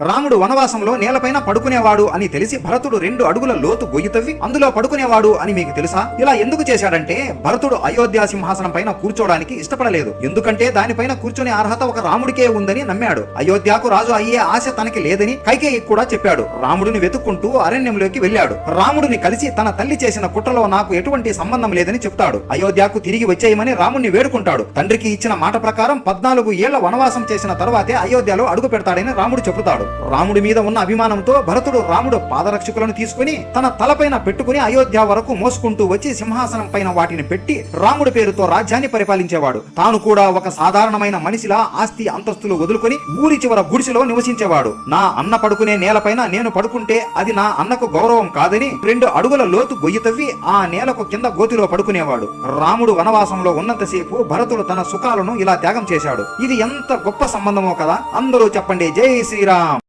రాముడు వనవాసంలో నేలపైన పడుకునేవాడు అని తెలిసి భరతుడు 2 అడుగుల లోతు గొయ్యి తవ్వి అందులో పడుకునేవాడు అని మీకు తెలుసా? ఇలా ఎందుకు చేశాడంటే భరతుడు అయోధ్య సింహాసనం పైన కూర్చోడానికి ఇష్టపడలేదు. ఎందుకంటే దానిపైన కూర్చునే అర్హత ఒక రాముడికే ఉందని నమ్మాడు. అయోధ్యకు రాజు అయ్యే ఆశ తనకి లేదని కైకేయి కూడా చెప్పాడు. రాముడిని వెతుక్కుంటూ అరణ్యంలోకి వెళ్ళాడు. రాముడిని కలిసి తన తల్లి చేసిన కుట్రలో నాకు ఎటువంటి సంబంధం లేదని చెప్తాడు. అయోధ్యకు తిరిగి వచ్చేయమని రాముడిని వేడుకుంటాడు. తండ్రికి ఇచ్చిన మాట ప్రకారం 14 ఏళ్ల వనవాసం చేసిన తరువాతే అయోధ్యలో అడుగు పెడతాడని రాముడు చెబుతాడు. రాముడి మీద ఉన్న అభిమానంతో భరతుడు రాముడు పాదరక్షకులను తీసుకుని తన తలపైన పెట్టుకుని అయోధ్య వరకు మోసుకుంటూ వచ్చి సింహాసనం పైన వాటిని పెట్టి రాముడి పేరుతో రాజ్యాన్ని పరిపాలించేవాడు. తాను కూడా ఒక సాధారణమైన మనిషిలా ఆస్తి అంతస్తులు వదులుకొని ఊరి చివర గుడిసెలో నివసించేవాడు. నా అన్న పడుకునే నేలపైన నేను పడుకుంటే అది నా అన్నకు గౌరవం కాదని 2 అడుగుల లోతు గొయ్యి తవ్వి ఆ నేలకు కింద గోతిలో పడుకునేవాడు. రాముడు వనవాసంలో ఉన్నంతసేపు భరతుడు తన సుఖాలను ఇలా త్యాగం చేశాడు. ఇది ఎంత గొప్ప సంబంధమో కదా. అందరూ చెప్పండి, జై శ్రీరామ్.